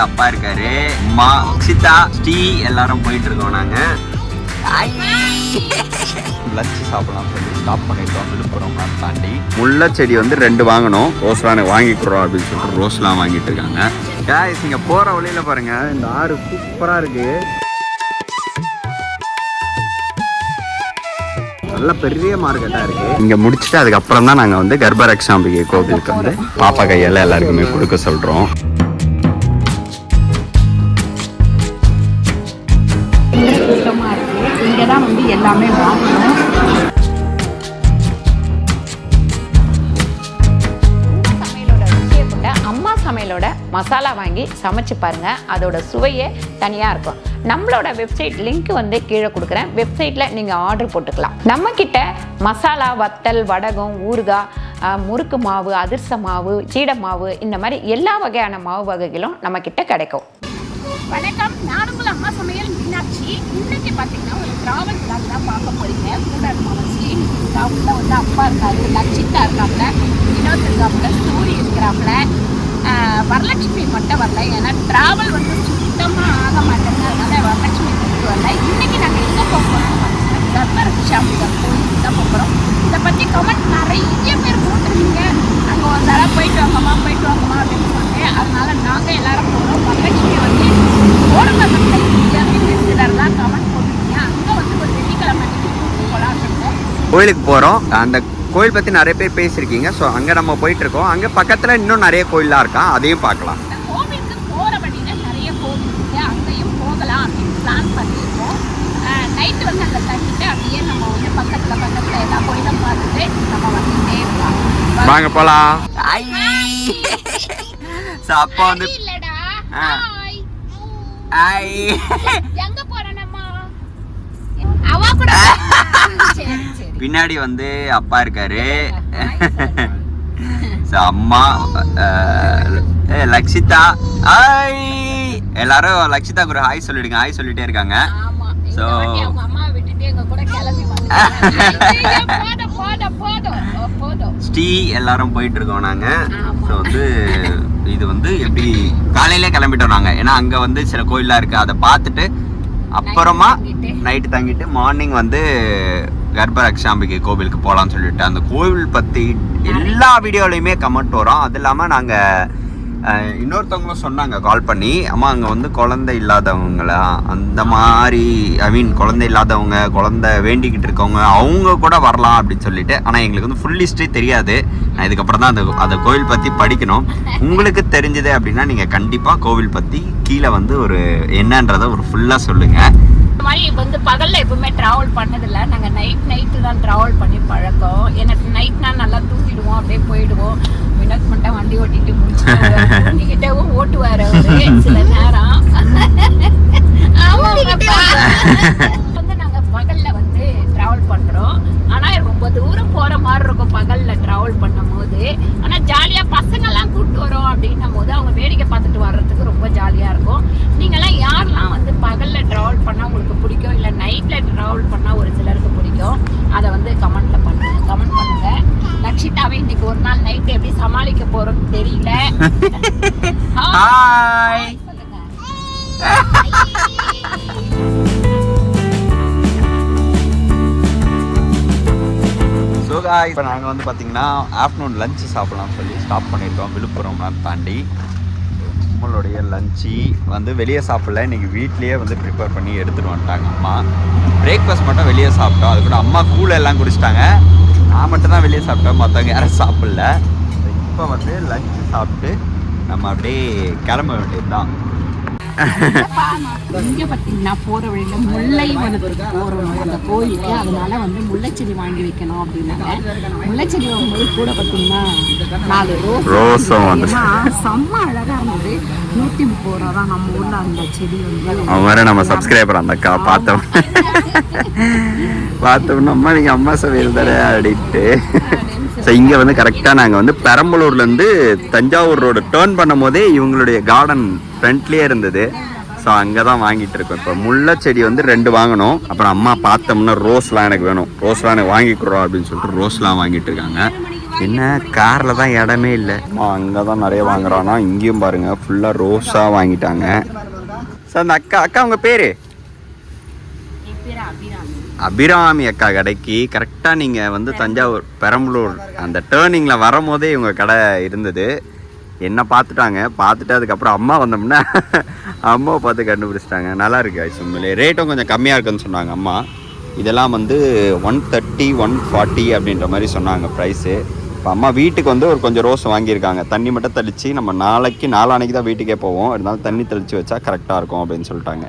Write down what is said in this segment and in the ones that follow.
அப்பா இருக்காரு, அம்மா, சித்தா, ஸ்ரீ எல்லாரும் போயிட்டு இருக்கோம். நாங்க லஞ்ச் சாப்பிடலாம் சொல்லி ஸ்டாப் பண்ணிட்டோம். விழுப்புரம் தாண்டி முல்லை செடி வந்து 2 வாங்கணும். ரோஸ்லாம் வாங்கிக்கிறோம் அப்படின்னு சொல்லிட்டு ரோஸ்லாம் வாங்கிட்டு இருக்காங்க. காய்ஸ் இங்க போற வழியில பாருங்க, இந்த ஆறு சூப்பரா இருக்கு. நல்ல பெரிய மார்க்கெட்டா இருக்கு. இங்க முடிச்சுட்டு அதுக்கப்புறம் தான் நாங்க வந்து ஹர்பராக்ஷாம்பிகை கோவிலுக்கு வந்து பாப்பா கையால எல்லாருக்குமே கொடுக்க சொல்றோம். கூட்டமா இருக்கு. இங்கதான் வந்து எல்லாமே வாங்கணும். அம்மா சமையலோட மசாலா வாங்கி சமைச்சு பாருங்க, அதோட சுவையே தனியாக இருக்கும். நம்மளோட வெப்சைட் லிங்க் வந்து கீழே கொடுக்குறேன். வெப்சைட்டில் நீங்கள் ஆர்டர் போட்டுக்கலாம். நம்மக்கிட்ட மசாலா, வத்தல், வடகம், ஊறுகாய், முறுக்கு மாவு, அதிர்ச மாவு, சீடை மாவு, இந்த மாதிரி எல்லா வகையான மாவு வகைகளும் நம்மக்கிட்ட கிடைக்கும். வணக்கம், நான் உங்கள் அம்மா சமையல் மீனாட்சி. இன்னைக்கு பார்த்தீங்கன்னா ஒரு டிராவல் விளாக் தான் பார்க்க போறீங்க. கூட இருக்காங்க உள்ள வந்து அப்பா இருக்காரு, லட்சிதா இருக்காப்புல, வினோத் இருக்காப்புல, சூரி இருக்கிறாப்புல. வரலட்சுமி மட்டும் வரல, ஏன்னா டிராவல் வந்து சுத்தமாக ஆக மாட்டேங்க, அதனால வரலட்சுமி கூப்பிட்டு வரல. இன்னைக்கு நாங்கள் எங்கே போகிறோம் பார்த்தீங்கன்னா ஹர்பராக்ஷாம்பிகை கோயிலுக்கு தான் போகிறோம். இதை பற்றி கமெண்ட் நிறைய பேர் போட்டுருக்கீங்க. அங்கே ஒரு தடவை போயிட்டு வாங்கம்மா அப்படின்னு சொன்னேன். அதனால நாங்கள் எல்லாரும் போகிறோம். வரலட்சுமி வந்து சிலர் தான் கமெண்ட் போட்டுருக்கீங்க. அங்கே வந்து ஒரு வெள்ளிக்கிழமை போகலான்னு இருக்கோம். கோயிலுக்கு போகிறோம். அந்த கோயில் பற்றி நிறைய பேர் பேசியிருக்கீங்க. ஸோ அங்கே நம்ம போயிட்டு இருக்கோம். அங்கே பக்கத்தில் இன்னும் நிறைய கோயிலாக இருக்கா, அதையும் பார்க்கலாம். இந்த கோவிலுக்கு போகிற வழியில் நிறைய கோவில் இருக்கு, அங்கேயும் போகலாம் அப்படின்னு பிளான் பண்ணியிருக்கோம். நைட்டு வந்து அங்கே தங்கிட்டு அப்படியே நம்ம வந்து பக்கத்தில் எல்லா கோயிலும் பார்த்துட்டு நம்ம வந்துட்டே இருக்கலாம். வாங்க போகலாம். ஸோ அப்போ வந்து இல்லடா எங்க போறேனம்மா அவ கூட பின்னாடி வந்து அப்பா இருக்காரு, அம்மா, லக்ஷிதா. எல்லாரும் லக்ஷிதாக்கு ஒரு ஹாய் சொல்லிடுங்க. ஹாய் சொல்லிட்டே இருக்காங்க. ஸோ ஸ்ரீ எல்லாரும் போயிட்டு இருக்கோம் நாங்க. ஸோ வந்து இது வந்து எப்படி காலையில கிளம்பிட்டோம் நாங்க, ஏன்னா அங்க வந்து சில கோயிலா இருக்கு, அதை பார்த்துட்டு அப்புறமா நைட்டு தங்கிட்டு மார்னிங் வந்து ஹர்பராக்ஷாம்பிகை கோவிலுக்கு போகலான்னு சொல்லிட்டு அந்த கோவில் பற்றி எல்லா வீடியோலையுமே கமெண்ட் வரும். அது இல்லாமல் நாங்கள் இன்னொருத்தவங்களும் சொன்னாங்க கால் பண்ணி, அம்மா அங்கே வந்து குழந்தை இல்லாதவங்களா அந்த மாதிரி, ஐ மீன் குழந்தை இல்லாதவங்க, குழந்தை வேண்டிக்கிட்டு இருக்கவங்க, அவங்க கூட வரலாம் அப்படின்னு சொல்லிட்டு. ஆனால் எங்களுக்கு வந்து ஃபுல் ஹிஸ்ட்ரி தெரியாது. நான் இதுக்கப்புறம் தான் அந்த கோவில் பற்றி படிக்கணும். உங்களுக்கு தெரிஞ்சது அப்படின்னா நீங்கள் கண்டிப்பாக கோவில் பற்றி கீழே வந்து ஒரு என்னன்றதை ஒரு ஃபுல்லாக சொல்லுங்கள். இந்த மாதிரி வந்து பகல்ல எப்பவுமே டிராவல் பண்ணதில்லை. நாங்கள் நைட்டு தான் டிராவல் பண்ணி பழக்கம். எனக்கு நைட்னா நல்லா தூங்கிடுவோம், அப்படியே போயிடுவோம். வினோத் மட்டும் வண்டி ஓட்டிட்டு முடிச்சுக்கிட்டவும் ஓட்டுவார் சில நேரம். வந்து நாங்கள் பகல்ல வந்து டிராவல் பண்றோம். ஆனா ரொம்ப தூரம் போற மாதிரி இருக்கும் பகல்ல டிராவல் பண்ணும் போது. ஆனா ஜாலியா பசங்கெல்லாம் கூப்பிட்டு வரோம் அப்படின்னும் போது அவங்க வேடிக்கை பார்த்துட்டு வர்றதுக்கு ரொம்ப ஜாலியா இருக்கும். நீங்கெல்லாம் யாரெல்லாம் வந்து பகல்ல டிராவல் பண்ணா உங்களுக்கு பிடிக்கும், இல்ல நைட்ல டிராவல் பண்ணா ஒரு சிலருக்கு பிடிக்கும், அதை வந்து கமெண்ட் பண்ணுங்க. லக்ஷிதாவே இன்னைக்கு ஒரு நாள் நைட் எப்படி சமாளிக்க போறோம்னு தெரியல. ஹாய் சொல்லுங்க. ஸோ காய்ஸ், இப்போ நாங்கள் வந்து பார்த்தீங்கன்னா ஆஃப்டர்நூன் லஞ்சு சாப்பிடலாம்னு சொல்லி ஸ்டாப் பண்ணியிருக்கோம். விழுப்புரம்லாம் தாண்டி நம்மளுடைய லஞ்சு வந்து வெளியே சாப்பிடல, இன்றைக்கி வீட்லேயே வந்து ப்ரிப்பேர் பண்ணி எடுத்துகிட்டு வந்துட்டாங்க அம்மா. பிரேக்ஃபாஸ்ட் மட்டும் வெளியே சாப்பிட்டோம். அது கூட அம்மா கூழ் எல்லாம் குடிச்சிட்டாங்க. நான் மட்டும் தான் வெளியே சாப்பிட்டோம், மற்றவங்க யாரும் சாப்பிடல. இப்போ வந்து லஞ்சு சாப்பிட்டு நம்ம அப்படியே கிளம்ப வேண்டியது தான். இங்க பாத்தீங்கன்னா போற வழியில முல்லை வனத்துக்கு போறோம் அந்த கோயிலுக்கு. அதனால வந்து முல்லைச்செடி வாங்கி வைக்கணும் அப்படின்னாங்க. முல்லைச்செடி வாங்கும்போது கூட பாத்தீங்கன்னா 4 ரோஸ் செம்ம அழகா இருந்தது. 130 ரூபா தான் நம்ம ஊர்ல அந்த செடி வந்து. அவங்க நம்ம சப்ஸ்கிரைபர் அந்த அக்கா பார்த்தோம்னா நீங்கள் அம்மா சமையல் தானே அப்படின்ட்டு. ஸோ இங்கே வந்து கரெக்டாக நாங்கள் வந்து பெரம்பலூர்லேருந்து தஞ்சாவூர் ரோடு டேர்ன் பண்ணும் போதே இவங்களுடைய கார்டன் ஃப்ரண்ட்லேயே இருந்தது. ஸோ அங்கே தான் வாங்கிட்டு இருக்கோம். இப்போ முல்லை செடி வந்து 2 வாங்கணும். அப்புறம் அம்மா பார்த்தோம்னா ரோஸ்லாம் எனக்கு வேணும், ரோஸ்லாம் எனக்கு வாங்கிக்கிறோம் அப்படின்னு சொல்லிட்டு ரோஸ்லாம் வாங்கிட்டு இருக்காங்க. என்ன காரில் தான் இடமே இல்லை. அங்கே தான் நிறைய வாங்குறான்னா இங்கேயும் பாருங்கள் ஃபுல்லாக ரோஸாக வாங்கிட்டாங்க. சார் அந்த அக்கா உங்கள் பேர்? அபிராமி அக்கா கடைக்கு கரெக்டாக நீங்கள் வந்து தஞ்சாவூர் பெரம்பலூர் அந்த டேர்னிங்கில் வரும்போதே இவங்க கடை இருந்தது. என்ன பார்த்துட்டு அதுக்கப்புறம் அம்மா வந்தோம்னா அம்மாவை பார்த்து கண்டுபிடிச்சிட்டாங்க. நல்லா இருக்கு ஐஸ் உண்மையிலே. ரேட்டும் கொஞ்சம் கம்மியாக இருக்குன்னு சொன்னாங்க அம்மா. இதெல்லாம் வந்து 130 140 அப்படின்ற மாதிரி சொன்னாங்க ப்ரைஸு. இப்போ அம்மா வீட்டுக்கு வந்து ஒரு கொஞ்சம் ரோஸ் வாங்கியிருக்காங்க. தண்ணி மட்டும் தெளித்து நம்ம நாளானைக்கு தான் வீட்டுக்கே போவோம், இருந்தாலும் தண்ணி தெளித்து வச்சா கரெக்டாக இருக்கும் அப்படின்னு சொல்லிட்டாங்க.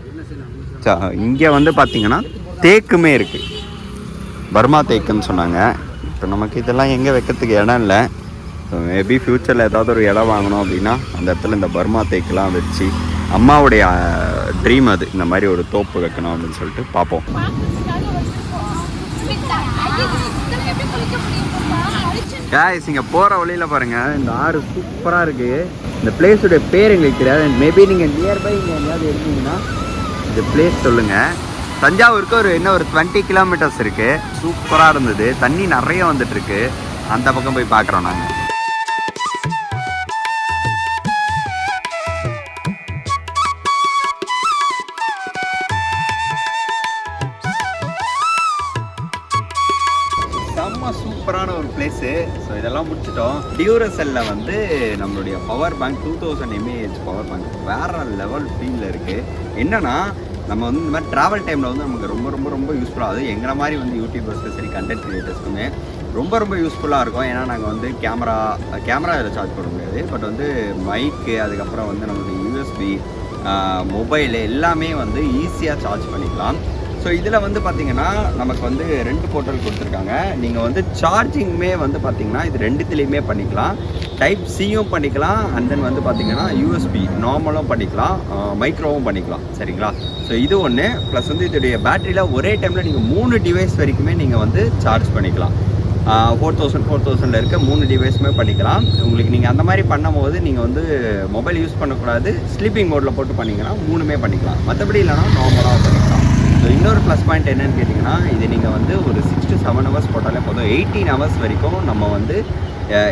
இங்கே வந்து பார்த்திங்கன்னா தேக்குமே இருக்குது, பர்மா தேக்குன்னு சொன்னாங்க. இப்போ நமக்கு இதெல்லாம் எங்கே வைக்கிறதுக்கு இடம் இல்லை. ஸோ மேபி ஃப்யூச்சரில் ஏதாவது ஒரு இடம் வாங்கணும் அப்படின்னா அந்த இடத்துல இந்த பர்மா தேக்கெலாம் வச்சு அம்மாவுடைய ட்ரீம் அது, இந்த மாதிரி ஒரு தோப்பு வைக்கணும் அப்படின்னு சொல்லிட்டு பார்ப்போம். காய்ஸ் இங்கே போகிற வழியில் பாருங்கள் இந்த ஆறு சூப்பராக இருக்குது. இந்த பிளேஸுடைய பேர் எங்களுக்கு தெரியாது. மேபி நீங்கள் நியர்பை இங்கே எங்கேயாவது இருந்தீங்கன்னா இந்த பிளேஸ் சொல்லுங்கள். தஞ்சாவூருக்கு ஒரு 20 கிலோமீட்டர்ஸ் இருக்குது. சூப்பராக இருந்தது. தண்ணி நிறைய வந்துட்டுருக்கு. அந்த பக்கம் போய் பார்க்குறோம் நாங்கள். செம்ம சூப்பரான ஒரு பிளேஸு. ஸோ இதெல்லாம் முடிச்சிட்டோம். டியூரசெல்லில் வந்து நம்மளுடைய power bank 2000 mAh power bank வேறு லெவல் ஃபீலில் இருக்குது. என்னென்னா நம்ம வந்து இந்த மாதிரி ட்ராவல் டைமில் வந்து நமக்கு ரொம்ப ரொம்ப ரொம்ப யூஸ்ஃபுல்லாக, அது எங்களை மாதிரி வந்து யூடியூபர்ஸ்க்கு சரி கண்டென்ட் க்ரியேட்டர்ஸ்க்குமே ரொம்ப ரொம்ப யூஸ்ஃபுல்லாக இருக்கும். ஏன்னா நாங்கள் வந்து கேமரா இதில் சார்ஜ் பண்ண முடியாது. பட் வந்து மைக்கு, அதுக்கப்புறம் வந்து நம்மளுடைய யூஎஸ்பி, மொபைலு எல்லாமே வந்து ஈஸியாக சார்ஜ் பண்ணிக்கலாம். ஸோ இதில் வந்து பார்த்திங்கன்னா நமக்கு வந்து 2 போர்ட்டல் கொடுத்துருக்காங்க. நீங்கள் வந்து சார்ஜிங்குமே வந்து பார்த்திங்கன்னா இது 2த்துலேயுமே பண்ணிக்கலாம். டைப் சியும் பண்ணிக்கலாம், அண்ட் தென் வந்து பார்த்திங்கன்னா யூஎஸ்பி நார்மலும் பண்ணிக்கலாம், மைக்ரோவும் பண்ணிக்கலாம். சரிங்களா? ஸோ இது ஒன்று. ப்ளஸ் வந்து இதோடைய பேட்டரியில் ஒரே டைமில் நீங்கள் 3 டிவைஸ் வரைக்குமே நீங்கள் வந்து சார்ஜ் பண்ணிக்கலாம். 4000 இருக்க 3 டிவைஸுமே பண்ணிக்கலாம். உங்களுக்கு நீங்கள் அந்த மாதிரி பண்ணும்போது நீங்கள் வந்து மொபைல் யூஸ் பண்ணக்கூடாது. ஸ்லீப்பிங் மோடில் போட்டு பண்ணிங்கன்னா 3மே பண்ணிக்கலாம். மற்றபடி இல்லைனா நார்மலாக பண்ணிக்கலாம். ஸோ இன்னொரு ப்ளஸ் பாயிண்ட் என்னென்னு கேட்டிங்கன்னா, இது நீங்கள் வந்து ஒரு 6 to 7 hours போட்டாலே போதும். 18 hours வரைக்கும் நம்ம வந்து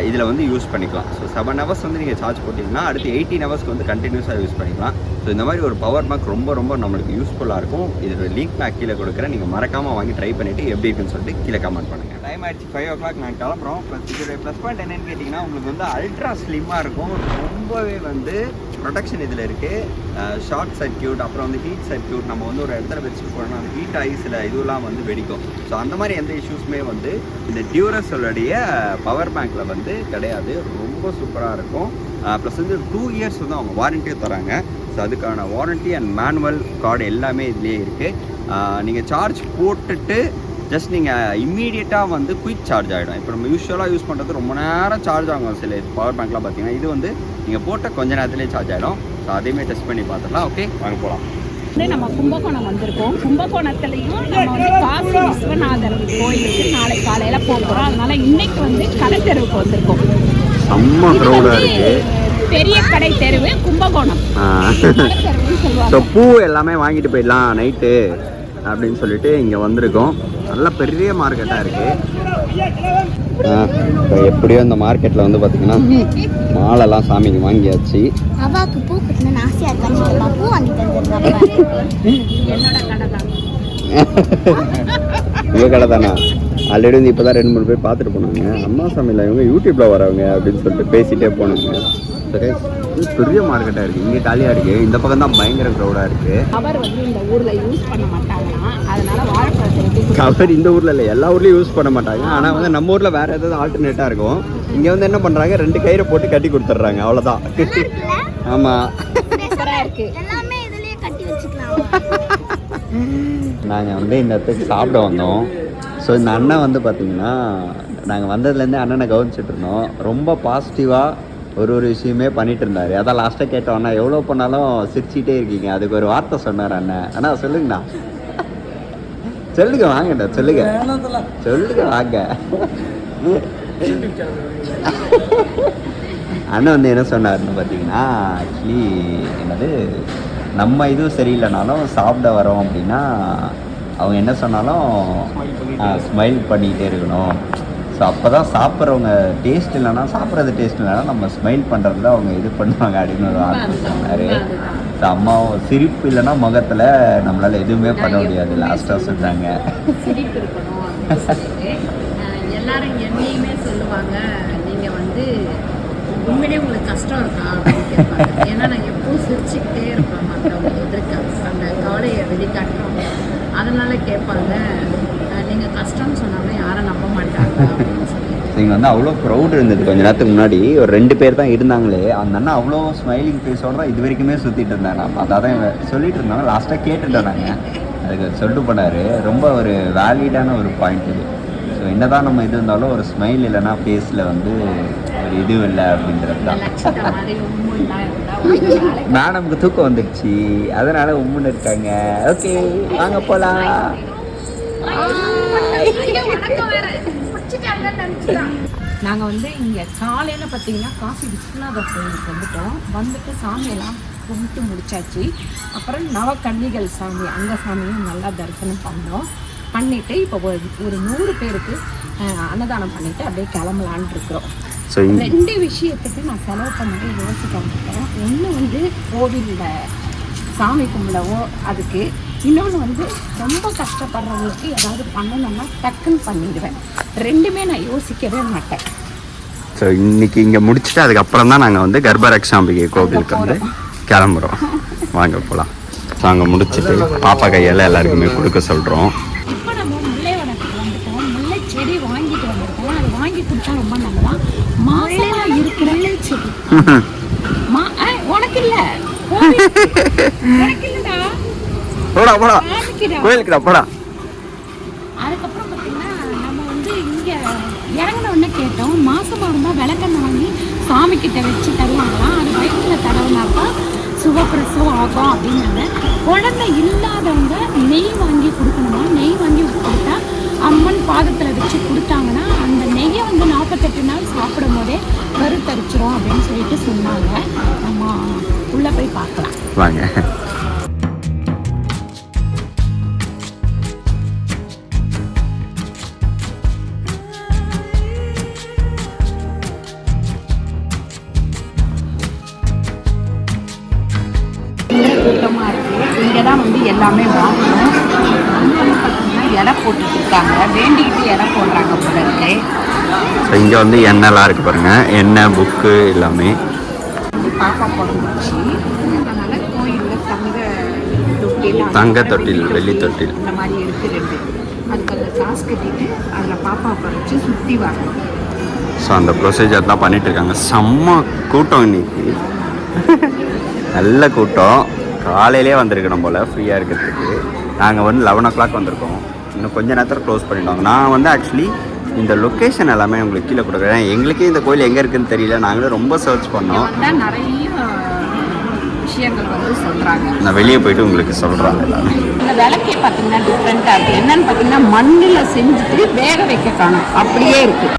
இதில் வந்து யூஸ் பண்ணிக்கலாம். ஸோ 7 hours வந்து நீங்கள் சார்ஜ் போட்டிங்கன்னா அடுத்து 18 hours வந்து கண்டினியூஸாக யூஸ் பண்ணிக்கலாம். ஸோ இந்த மாதிரி ஒரு பவர் பேங்க் ரொம்ப ரொம்ப நம்மளுக்கு யூஸ்ஃபுல்லாக இருக்கும். இதோட லிங்க் நான் கீழே கொடுக்குறேன். நீங்கள் மறக்காமல் வாங்கி ட்ரை பண்ணிவிட்டு எப்படி இருக்குன்னு சொல்லிட்டு கீழே கமெண்ட் பண்ணுங்கள். டைம் ஆகிடுச்சு 5 o'clock நாங்கள் கிளம்புறோம். ப்ளஸ் இதோடைய ப்ளஸ் பாயிண்ட் என்னென்னு கேட்டிங்கன்னா, உங்களுக்கு வந்து அல்ட்ரா ஸ்லிம்மாக இருக்கும். ரொம்பவே வந்து ப்ரொடெக்ஷன் இதில் இருக்குது. ஷார்ட் சர்க்யூட், அப்புறம் வந்து ஹீட் சர்க்யூட், நம்ம வந்து ஒரு இடத்துல வச்சுட்டு போனோம்னா அந்த ஹீட் ஆகி சில இதெல்லாம் வந்து வெடிக்கும். ஸோ அந்த மாதிரி எந்த இஷ்யூஸுமே வந்து இந்த டியூரசெல்லுடைய பவர் பேங்க்கில் வந்து கிடையாது. ரொம்ப சூப்பராக இருக்கும். ப்ளஸ் வந்து 2 years வந்து அவங்க வாரண்டியும் தராங்க. ஸோ அதுக்கான வாரண்ட்டி அண்ட் மேனுவல் கார்டு எல்லாமே இதுலேயே இருக்குது. நீங்கள் சார்ஜ் போட்டுட்டு ஜஸ்ட் நீங்கள் இம்மீடியட்டாக வந்து குயிக் சார்ஜ் ஆகிடும். இப்போ நம்ம யூஸ்வலாக யூஸ் பண்ணுறது ரொம்ப நேரம் சார்ஜ் ஆகும் சில பவர் பேங்க்லாம் பார்த்தீங்கன்னா. இது வந்து நீங்கள் போட்ட கொஞ்ச நேரத்துலேயே சார்ஜ் ஆகிடும். ஸோ அதையுமே டெஸ்ட் பண்ணி பார்த்துக்கலாம். ஓகே வாங்க போகலாம். நம்ம கும்பகோணம் வந்திருக்கோம். கும்பகோணத்துலையும் நம்ம வந்து காசி விஸ்வநாதர் கோயிலுக்கு நாளை காலையில் போகிறோம். அதனால இன்னைக்கு வந்து கடை தெருவுக்கு வந்திருக்கோம். செம்ம க்ரௌடாக இருக்குது. பெரிய கடை தெருவு கும்பகோணம். ஸோ பூ எல்லாமே வாங்கிட்டு போயிடலாம் நைட்டு அப்படின்னு சொல்லிட்டு இங்கே வந்திருக்கோம். நல்ல பெரிய மார்க்கெட்டாக இருக்குது. இப்போ எப்படியோ இந்த மார்க்கெட்டில் வந்து பார்த்திங்கன்னா மாலைலாம் சாமிக்கு வாங்கியாச்சு. அவாக்கு பூ கட்டணும்னு ஆசையாக இருக்கான்னு பூ வாங்கி தந்துருந்தாங்க. என்னோட கடை தான். உங்கள் கடை தானா? ஆல்ரெடி வந்து இப்போ தான் 2-3 பேர் பார்த்துட்டு போனாங்க. அம்மா சமையல் இவங்க யூடியூப்பில் வரவங்க அப்படின்னு சொல்லிட்டு பேசிகிட்டே போனாங்க. சரி, இது பெரிய மார்க்கெட்டாக இருக்குது. இங்கே காலியாக இருக்குது. இந்த பக்கம் தான் பயங்கர க்ரௌடாக இருக்குது. அவர் வந்து இந்த ஊரில் யூஸ் பண்ண மாட்டாங்கன்னா அதனால வாழைப்பழத்தை கவர் இந்த ஊரில் இல்லை, எல்லா ஊர்லேயும் யூஸ் பண்ண மாட்டாங்க. ஆனால் வந்து நம்ம ஊரில் வேறு ஏதாவது ஆல்டர்னேட்டாக இருக்கும். இங்கே வந்து என்ன பண்ணுறாங்க, 2 கயிறை போட்டு கட்டி கொடுத்துட்றாங்க, அவ்வளோதான். ஆமாம், எல்லாமே இதுலயே கட்டி வச்சுக்கலாம். நாங்கள் வந்து இந்த இடத்துக்கு சாப்பிட வந்தோம். ஸோ இந்த அண்ணன் வந்து பார்த்திங்கன்னா நாங்கள் வந்ததுலேருந்தே அண்ணனை கவனிச்சிட்டு இருந்தோம். ரொம்ப பாசிட்டிவாக ஒரு விஷயமே பண்ணிட்டு இருந்தார். அதான் லாஸ்ட்டாக கேட்டோம்னா எவ்வளோ பண்ணாலும் சிரிச்சிட்டே இருக்கீங்க, அதுக்கு ஒரு வார்த்தை சொன்னார் அண்ணன். அண்ணா சொல்லுங்கண்ணா, சொல்லுங்க, வாங்கண்ணா, சொல்லுங்க வாங்க. அண்ணன் வந்து என்ன சொன்னார்னு பார்த்தீங்கன்னா, ஆக்சுவலி என்னது, நம்ம இதுவும் சரியில்லைனாலும் சாப்பிட வரோம் அப்படின்னா அவங்க என்ன சொன்னாலும் ஸ்மைல் பண்ணிகிட்டே இருக்கணும். ஸோ அப்போ தான் சாப்பிட்றவங்க டேஸ்ட் இல்லைன்னா சாப்பிட்றது டேஸ்ட் இல்லைன்னா நம்ம ஸ்மைல் பண்ணுறது தான் அவங்க இது பண்ணுவாங்க அப்படின்னு ஒரு ஆர்டர் சொன்னார். ஸோ அம்மா சிரிப்பு இல்லைன்னா முகத்தில் நம்மளால் எதுவுமே பண்ண முடியாது லாஸ்ட்டாக சொன்னாங்க. சிரிப்பு இருக்கணும் அப்படின்னு சொல்லிட்டு எல்லாரும் என்னையுமே சொல்லுவாங்க, நீங்கள் வந்து உண்மையிலே உங்களுக்கு கஷ்டம் இருக்கா அப்படின்னு கேட்பாங்க. ஏன்னா நான் எப்பவும் சிரிச்சுக்கிட்டே இருப்பேன் மற்றவங்க எதிர்க்க அந்த கவலையை வெளிக்காட்டுறவங்க. அதனால கேட்பாங்க, நீங்கள் கஷ்டம்னு சொன்னாலும் யாரும் நம்ப மாட்டாங்க அப்படின்னு சொல்லி. இங்கே வந்து அவ்வளோ ப்ரௌட் இருந்தது. கொஞ்ச நேரத்துக்கு முன்னாடி ஒரு 2 பேர் தான் இருந்தாங்களே. அந்த அண்ணா அவ்வளோ ஸ்மைலிங் ஃபேஸோட தான் இது வரைக்குமே சுற்றிட்டு இருந்தேன். நான் அதான் சொல்லிட்டு இருந்தாங்க. லாஸ்ட்டாக கேட்டுட்டேன் நாங்கள். அதுக்கு சொல்லிட்டு போனார். ரொம்ப ஒரு வேலிடான ஒரு பாயிண்ட் இது. ஸோ என்ன தான் நம்ம இது இருந்தாலும் ஒரு ஸ்மைல் இல்லைன்னா ஃபேஸில் வந்து ஒரு இது இல்லை அப்படின்றது தான். மேடம்க்கு தூக்கம் வந்துடுச்சு, அதனால் உம்முன்னு இருக்காங்க. ஓகே வாங்க போகலாம். நாங்கள் வந்து இங்கே காலையில் பார்த்தீங்கன்னா காசி விஸ்வநாதர் கோயிலுக்கு வந்துட்டு சாமியெல்லாம் கும்பிட்டு முடிச்சாச்சு. அப்புறம் நவக்கன்னிகள் சாமி, அந்த சாமியும் நல்லா தரிசனம் பண்ணிவிட்டு இப்போ ஒரு 100 பேருக்கு அன்னதானம் பண்ணிவிட்டு அப்படியே கிளம்பலான் இருக்கிறோம். 2 விஷயத்துக்கு நான் செலவு பண்ணவே யோசிக்க மாட்டேன். ஒன்று வந்து கோவிலில் சாமி கும்பிடவோ அதுக்கு, இன்னொன்று வந்து ரொம்ப கஷ்டப்படுறவங்களுக்கு ஏதாவது பண்ணணும்னா டக்குன்னு பண்ணிடுவேன். 2மே நான் யோசிக்கவே மாட்டேன். ஸோ இன்னைக்கு இங்கே முடிச்சுட்டு அதுக்கப்புறம் தான் நாங்கள் வந்து கர்ப்பரக்ஷாம்பிகை கோவிலுக்கு வந்து கிளம்புறோம். வாங்க போகலாம். ஸோ அங்கே முடிச்சுட்டு பாப்பா கையால் எல்லாருக்குமே கொடுக்க சொல்கிறோம். இப்போ நம்ம முல்லை வனத்துக்கு வந்துட்டோம். முல்லை செடி வாங்கிட்டு வந்துருக்கோம். அது வாங்கி கொடுத்தா ரொம்ப நல்லதான். மாசமா இருக்கிற செடி உனக்கு இல்லை, போடா போடா கோயிலுக்குடா போடா. அதுக்கப்புறம் பார்த்தீங்கன்னா நம்ம வந்து இங்கே இறங்கின உடனே கேட்டோம், மாசமாக இருந்தால் விளக்கெண்ணெய் வாங்கி சாமி கிட்ட வச்சு தருவாங்களாம். அது வயிற்றில் தடவுனாக்கா சுகப்பிரசவம் ஆகும் அப்படின்னாங்க. குழந்தை இல்லாதவங்க நெய் வாங்கி கொடுக்கணுமா. நெய் வாங்கி கொடுத்தா அம்மன் பாதத்தில் வச்சு கொடுத்தாங்கன்னா அந்த நெய்யை வந்து 48 நாள் சாப்பிடும் போதே கருத்தரிச்சிரும் அப்படின்னு சொல்லிட்டு சொன்னாங்க. நம்ம உள்ளே போய் பார்க்கலாம் வாங்க. கூட்டமாக இருக்குது. இங்கே தான் வந்து எல்லாமே வாங்கணும். வந்து பார்த்தீங்கன்னா எடை போட்டுட்டு இருக்காங்க. வேண்டிக்கிட்டு எடை போடுறாங்க போல இருக்கு. ஸோ இங்கே வந்து எண்ணெய்லாம் இருக்குது பாருங்கள். எண்ணெய் புக்கு எல்லாமே. பாப்பா பிறந்துச்சு, அதனால் கோயிலில் தங்க தொட்டில் வெள்ளி தொட்டில் இந்த மாதிரி இருக்குது 2. அதுக்கு அதில் காசு கட்டிட்டு அதில் பாப்பாவை வச்சு சுற்றி வரணும். ஸோ அந்த ப்ரொசீஜர் தான் பண்ணிகிட்ருக்காங்க. செம்ம கூட்டம் இன்னைக்கு. நல்ல கூட்டம். காலையிலே வந்திருக்கணும் போல் ஃப்ரீயாக இருக்கிறதுக்கு. நாங்கள் வந்து 11 o'clock வந்திருக்கோம். இன்னும் கொஞ்சம் நேரத்தில் க்ளோஸ் பண்ணிவிடுவாங்க. நான் வந்து ஆக்சுவலி இந்த லொக்கேஷன் எல்லாமே உங்களுக்கு கீழே கொடுக்குறேன். எங்களுக்கே இந்த கோயில் எங்கே இருக்குதுன்னு தெரியல. நாங்களும் ரொம்ப சர்ச் பண்ணோம். நிறைய விஷயங்கள் வந்து சொல்கிறாங்க. நான் வெளியே போயிட்டு உங்களுக்கு சொல்கிறாங்க எல்லாமே. இந்த விளக்கே பார்த்தீங்கன்னா டிஃப்ரெண்ட்டாக இருக்குது. என்னென்னு பார்த்தீங்கன்னா மண்ணில் செஞ்சுட்டு வேக வைக்க காணும் அப்படியே இருக்குது.